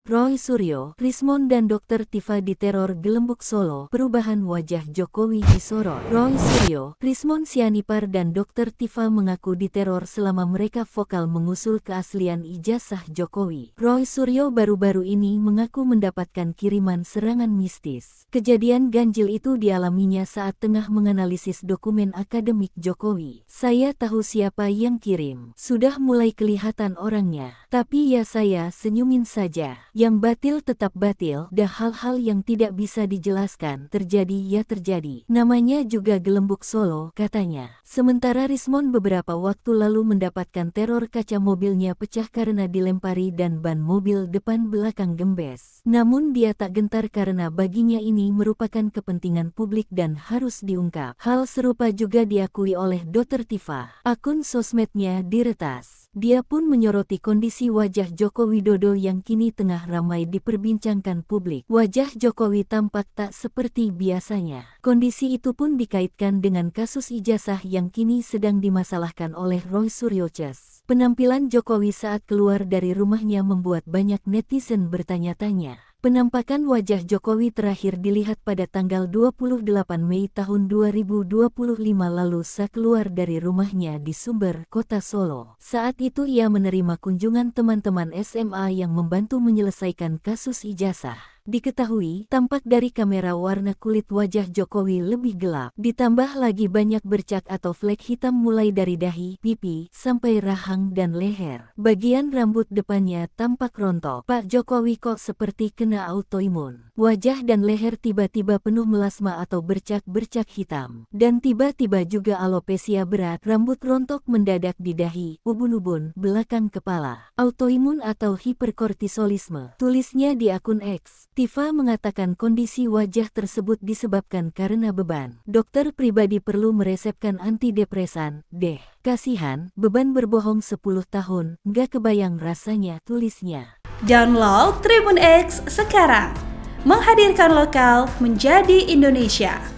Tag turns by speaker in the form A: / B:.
A: Roy Suryo, Rismon dan Dr. Tifa diteror Gelembung Solo, perubahan wajah Jokowi disorot. Roy Suryo, Rismon Sianipar dan Dr. Tifa mengaku diteror selama mereka vokal mengusul keaslian ijazah Jokowi. Roy Suryo baru-baru ini mengaku mendapatkan kiriman serangan mistis. Kejadian ganjil itu dialaminya saat tengah menganalisis dokumen akademik Jokowi. Saya tahu siapa yang kirim. Sudah mulai kelihatan orangnya. Tapi ya saya senyumin saja. Yang batil tetap batil, dah hal-hal yang tidak bisa dijelaskan, terjadi ya terjadi. Namanya juga Gelembung Solo, katanya. Sementara Rismon beberapa waktu lalu mendapatkan teror kaca mobilnya pecah karena dilempari dan ban mobil depan belakang gembes. Namun dia tak gentar karena baginya ini merupakan kepentingan publik dan harus diungkap. Hal serupa juga diakui oleh Dr. Tifa. Akun sosmednya diretas. Dia pun menyoroti kondisi wajah Joko Widodo yang kini tengah ramai diperbincangkan publik. Wajah Jokowi tampak tak seperti biasanya. Kondisi itu pun dikaitkan dengan kasus ijazah yang kini sedang dimasalahkan oleh Roy Suryo. Penampilan Jokowi saat keluar dari rumahnya membuat banyak netizen bertanya-tanya. Penampakan wajah Jokowi terakhir dilihat pada tanggal 28 Mei tahun 2025 lalu saat keluar dari rumahnya di Sumber, Kota Solo. Saat itu ia menerima kunjungan teman-teman SMA yang membantu menyelesaikan kasus ijazah. Diketahui, tampak dari kamera warna kulit wajah Jokowi lebih gelap, ditambah lagi banyak bercak atau flek hitam mulai dari dahi, pipi, sampai rahang dan leher. Bagian rambut depannya tampak rontok. Pak Jokowi kok seperti kena autoimun. Wajah dan leher tiba-tiba penuh melasma atau bercak-bercak hitam. Dan tiba-tiba juga alopecia berat, rambut rontok mendadak di dahi, ubun-ubun, belakang kepala. Autoimun atau hiperkortisolisme, tulisnya di akun X. Tifa mengatakan kondisi wajah tersebut disebabkan karena beban. Dokter pribadi perlu meresepkan antidepresan, deh. Kasihan, beban berbohong 10 tahun, nggak kebayang rasanya, tulisnya.
B: Download Tribun X sekarang. Menghadirkan lokal menjadi Indonesia.